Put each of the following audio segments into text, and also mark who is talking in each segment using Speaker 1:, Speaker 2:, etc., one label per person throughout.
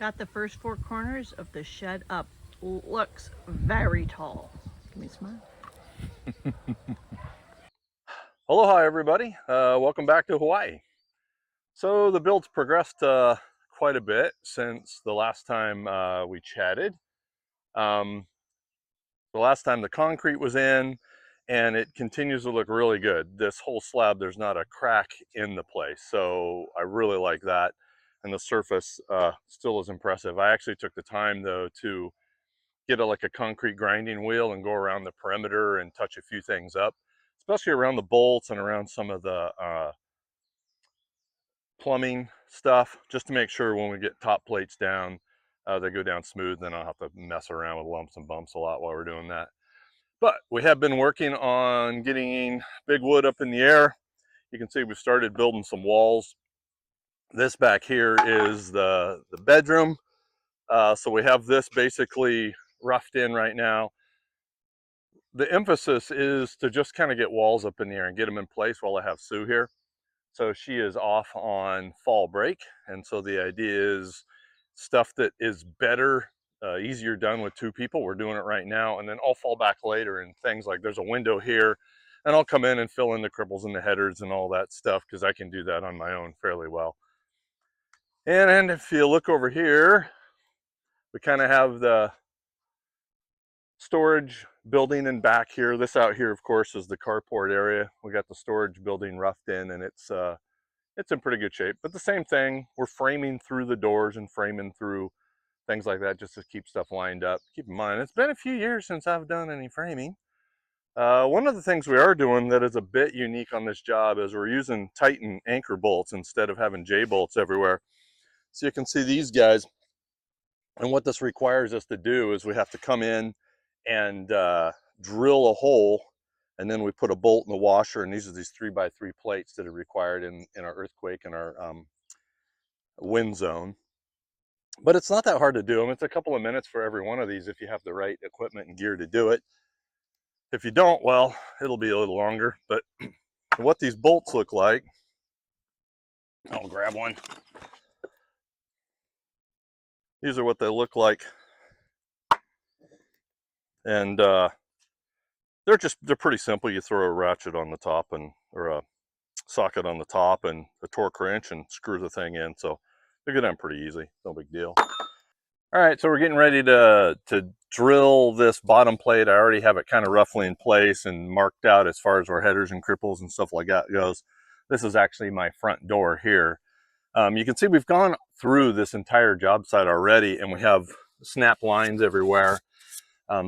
Speaker 1: Got the first four corners of the shed up. Looks very tall. Give me a smile.
Speaker 2: Aloha everybody, welcome back to Hawaii. So the build's progressed quite a bit since the last time we chatted. Um, the last time the concrete was in, and it continues to look really good. This whole slab, there's not a crack in the place, so I really like that. And the surface still is impressive. I actually took the time though to get like a concrete grinding wheel and go around the perimeter and touch a few things up, especially around the bolts and around some of the plumbing stuff, just to make sure when we get top plates down, they go down smooth. Then I'll have to mess around with lumps and bumps a lot while we're doing that. But we have been working on getting big wood up in the air. You can see we've started building some walls. This back here is the bedroom. So we have this basically roughed in right now. The emphasis is to just kind of get walls up in the air and get them in place while I have Sue here. So she is off on fall break. And so the idea is stuff that is better, easier done with two people. We're doing it right now. And then I'll fall back later and things like there's a window here and I'll come in and fill in the cripples and the headers and all that stuff because I can do that on my own fairly well. And if you look over here, we kind of have the storage building in back here. This out here, of course, is the carport area. We got the storage building roughed in and it's in pretty good shape. But the same thing, we're framing through the doors and framing through things like that just to keep stuff lined up. Keep in mind, it's been a few years since I've done any framing. One of the things we are doing that is a bit unique on this job is we're using Titan anchor bolts instead of having J bolts everywhere. So you can see these guys. And what this requires us to do is we have to come in and drill a hole, and then we put a bolt in the washer, and these are these 3x3 plates that are required in our earthquake and our wind zone. But it's not that hard to do them. It's a couple of minutes for every one of these if you have the right equipment and gear to do it. If you don't, well, it'll be a little longer. But what these bolts look like, I'll grab one. These are what they look like. And they're pretty simple. You throw a ratchet on the top or a socket on the top and a torque wrench and screw the thing in. So they go down pretty easy. No big deal. All right, so we're getting ready to drill this bottom plate. I already have it kind of roughly in place and marked out as far as our headers and cripples and stuff like that goes. This is actually my front door here. You can see we've gone through this entire job site already and we have snap lines everywhere.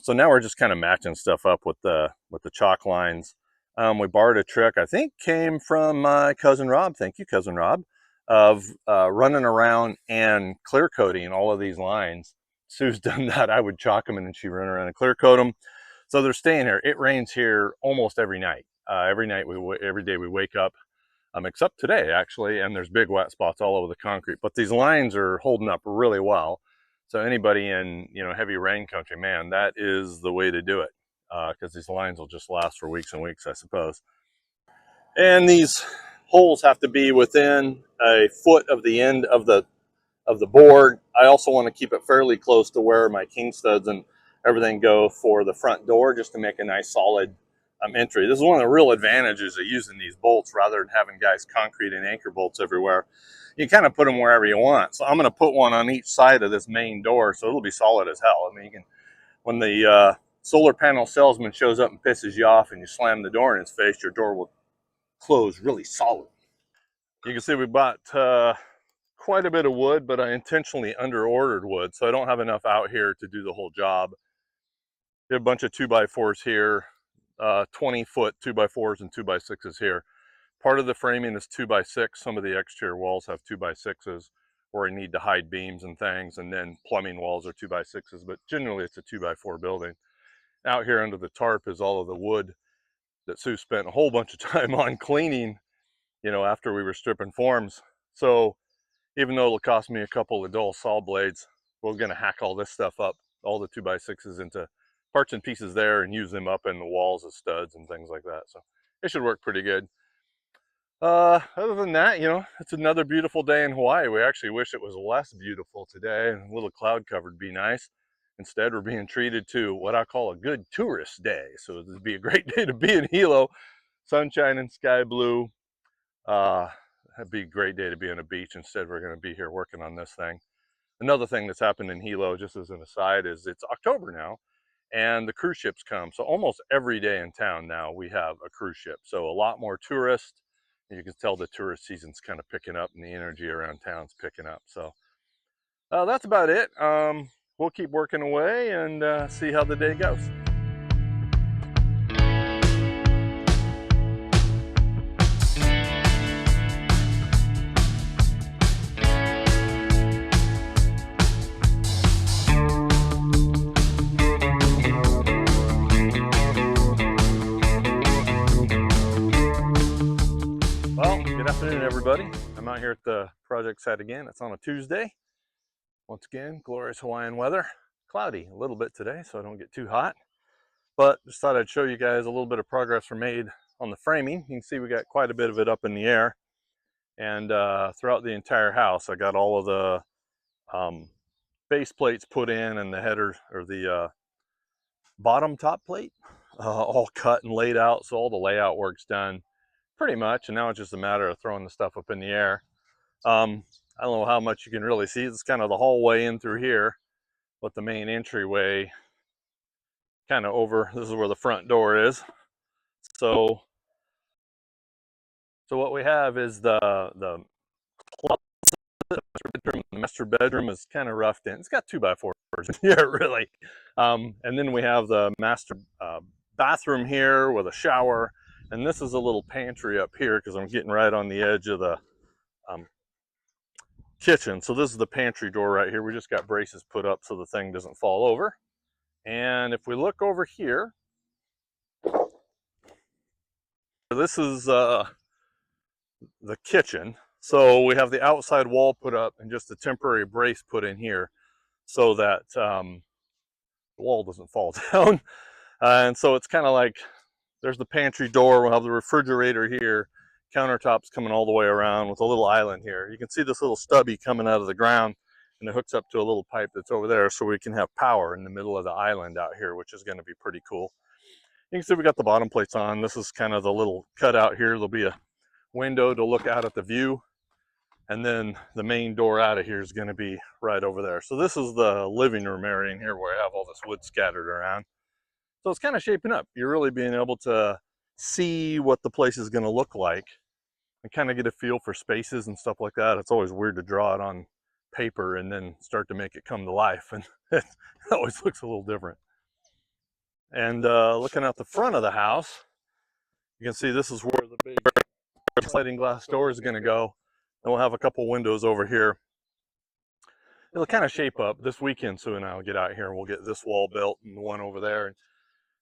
Speaker 2: So now we're just kind of matching stuff up with the chalk lines. We borrowed a trick, I think came from my cousin Rob. Thank you, cousin Rob, of running around and clear coating all of these lines. Sue's done that. I would chalk them and then she'd run around and clear coat them. So they're staying here. It rains here almost every night. Every day we wake up, except today actually, and there's big wet spots all over the concrete. But these lines are holding up really well. So anybody in heavy rain country, man, that is the way to do it, because these lines will just last for weeks and weeks, I suppose. And these holes have to be within a foot of the end of the board. I also want to keep it fairly close to where my king studs and everything go for the front door, just to make a nice solid entry. This is one of the real advantages of using these bolts rather than having guys concrete and anchor bolts everywhere. You kind of put them wherever you want. So I'm going to put one on each side of this main door, so it'll be solid as hell. I mean, you can, when the solar panel salesman shows up and pisses you off and you slam the door in his face, your door will close really solid. You can see we bought quite a bit of wood, but I intentionally under ordered wood, so I don't have enough out here to do the whole job. We have a bunch of 2x4s here, 20-foot 2x4s and 2x6s here. Part of the framing is 2x6. Some of the exterior walls have 2x6s where I need to hide beams and things, and then plumbing walls are 2x6s, but generally it's a 2x4 building. Out here under the tarp is all of the wood that Sue spent a whole bunch of time on cleaning, after we were stripping forms. So even though it'll cost me a couple of dull saw blades, we're gonna hack all this stuff up, all the 2x6s into parts and pieces there and use them up in the walls as studs and things like that. So it should work pretty good. Other than that, you know, it's another beautiful day in Hawaii. We actually wish it was less beautiful today and a little cloud covered be nice. Instead, we're being treated to what I call a good tourist day. So this would be a great day to be in Hilo. Sunshine and sky blue. It'd be a great day to be on a beach. Instead, we're going to be here working on this thing. Another thing that's happened in Hilo, just as an aside, is it's October now and the cruise ships come. So almost every day in town now we have a cruise ship. So a lot more tourists. You can tell the tourist season's kind of picking up and the energy around town's picking up. So that's about it. We'll keep working away and see how the day goes. Well, good afternoon, everybody. I'm out here at the project site again. It's on a Tuesday. Once again, glorious Hawaiian weather. Cloudy a little bit today, so I don't get too hot. But just thought I'd show you guys a little bit of progress we made on the framing. You can see we got quite a bit of it up in the air. And throughout the entire house, I got all of the base plates put in and the header, or the bottom top plate, all cut and laid out. So all the layout work's done pretty much. And now it's just a matter of throwing the stuff up in the air. I don't know how much you can really see. It's kind of the hallway in through here, but the main entryway kind of over, this is where the front door is. So what we have is the master bedroom is kind of roughed in. It's got 2x4 in here, really. And then we have the master bathroom here with a shower. And this is a little pantry up here because I'm getting right on the edge of the kitchen. So this is the pantry door right here. We just got braces put up so the thing doesn't fall over. And if we look over here, this is the kitchen. So we have the outside wall put up and just a temporary brace put in here so that the wall doesn't fall down. And so it's kind of like, there's the pantry door. We'll have the refrigerator here, countertops coming all the way around with a little island here. You can see this little stubby coming out of the ground, and it hooks up to a little pipe that's over there so we can have power in the middle of the island out here, which is going to be pretty cool. You can see we got the bottom plates on. This is kind of the little cutout here. There'll be a window to look out at the view, and then the main door out of here is going to be right over there. So this is the living room area in here where I have all this wood scattered around. So it's kind of shaping up. You're really being able to see what the place is going to look like and kind of get a feel for spaces and stuff like that. It's always weird to draw it on paper and then start to make it come to life, and it always looks a little different. And looking at the front of the house, you can see this is where the big sliding glass door is going to go. And we'll have a couple windows over here. It'll kind of shape up. This weekend, Sue and I will get out here and we'll get this wall built and the one over there, and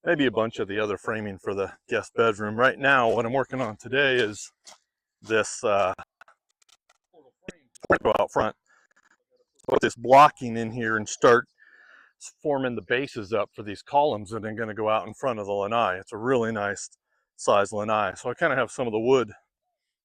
Speaker 2: maybe a bunch of the other framing for the guest bedroom. Right now, what I'm working on today is this out front. Put this blocking in here and start forming the bases up for these columns that are going to go out in front of the lanai. It's a really nice size lanai. So I kind of have some of the wood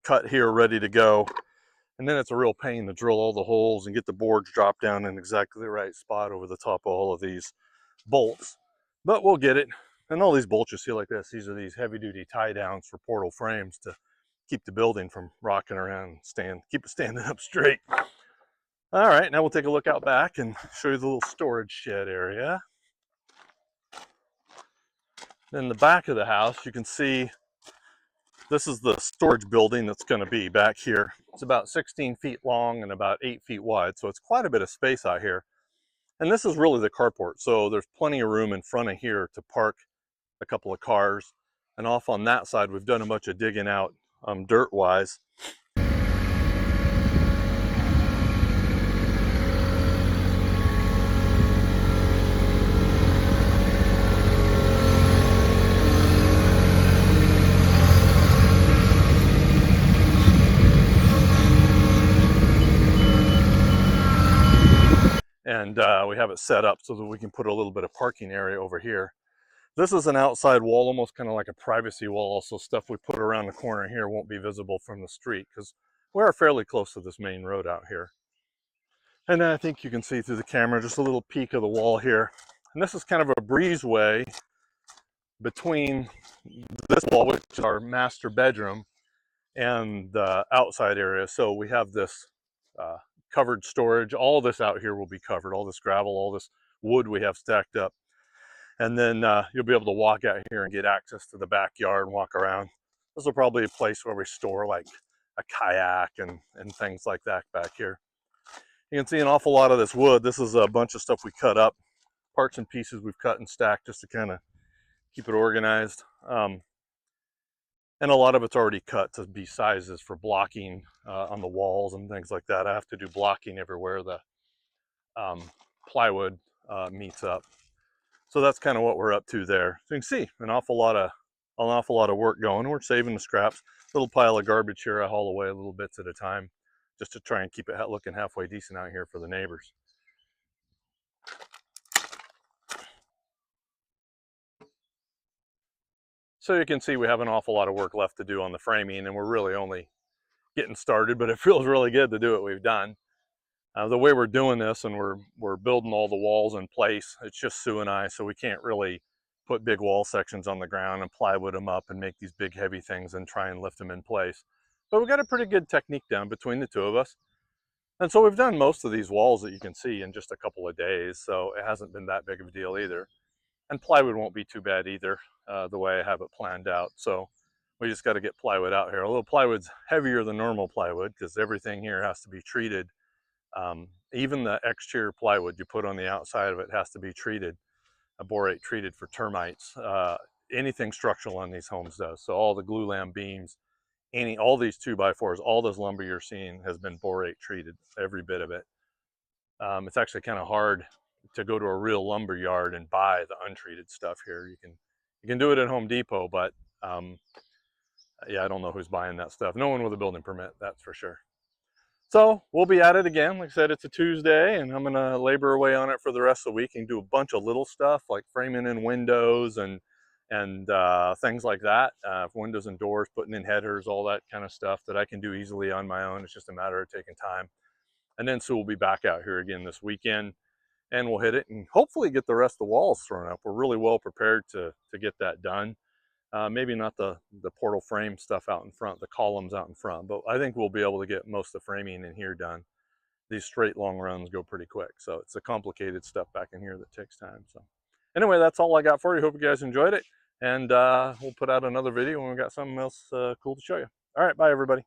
Speaker 2: cut here ready to go. And then it's a real pain to drill all the holes and get the boards dropped down in exactly the right spot over the top of all of these bolts. But we'll get it. And all these bolts you see like this, these are these heavy duty tie downs for portal frames to keep the building from rocking around and keep it standing up straight. All right, now we'll take a look out back and show you the little storage shed area. In the back of the house, you can see this is the storage building that's going to be back here. It's about 16 feet long and about 8 feet wide, so it's quite a bit of space out here. And this is really the carport, so there's plenty of room in front of here to park a couple of cars. And off on that side, we've done a bunch of digging out dirt-wise. And we have it set up so that we can put a little bit of parking area over here. This is an outside wall, almost kind of like a privacy wall. So stuff we put around the corner here won't be visible from the street because we are fairly close to this main road out here. And then I think you can see through the camera just a little peek of the wall here. And this is kind of a breezeway between this wall, which is our master bedroom, and the outside area. So we have this covered storage. All this out here will be covered, all this gravel, all this wood we have stacked up. And then you'll be able to walk out here and get access to the backyard and walk around. This will probably be a place where we store like a kayak and things like that back here. You can see an awful lot of this wood. This is a bunch of stuff we cut up, parts and pieces we've cut and stacked just to kind of keep it organized. And a lot of it's already cut to be sizes for blocking on the walls and things like that. I have to do blocking everywhere the plywood meets up. So that's kind of what we're up to there. So you can see an awful lot of work going. We're saving the scraps. Little pile of garbage here I haul away a little bits at a time, just to try and keep it looking halfway decent out here for the neighbors. So you can see we have an awful lot of work left to do on the framing, and we're really only getting started, but it feels really good to do what we've done. The way we're doing this, and we're building all the walls in place, it's just Sue and I, so we can't really put big wall sections on the ground and plywood them up and make these big heavy things and try and lift them in place. But we've got a pretty good technique down between the two of us. And so we've done most of these walls that you can see in just a couple of days, so it hasn't been that big of a deal either. And plywood won't be too bad either, the way I have it planned out. So we just got to get plywood out here. Although plywood's heavier than normal plywood because everything here has to be treated. Even the exterior plywood you put on the outside of it has to be treated, borate treated for termites. Anything structural on these homes does. So all the glulam beams, all these 2x4s, all this lumber you're seeing has been borate treated, every bit of it. It's actually kind of hard to go to a real lumber yard and buy the untreated stuff here. You can do it at Home Depot, but yeah, I don't know who's buying that stuff. No one with a building permit, that's for sure. So we'll be at it again. Like I said, it's a Tuesday, and I'm gonna labor away on it for the rest of the week and do a bunch of little stuff like framing in windows and things like that. Windows and doors, putting in headers, all that kind of stuff that I can do easily on my own. It's just a matter of taking time. And then Sue will be back out here again this weekend, and we'll hit it and hopefully get the rest of the walls thrown up. We're really well prepared to get that done. Maybe not the portal frame stuff out in front, the columns out in front, but I think we'll be able to get most of the framing in here done. These straight long runs go pretty quick, so it's the complicated stuff back in here that takes time. So anyway, that's all I got for you. Hope you guys enjoyed it, and we'll put out another video when we got something else cool to show you. All right, bye everybody.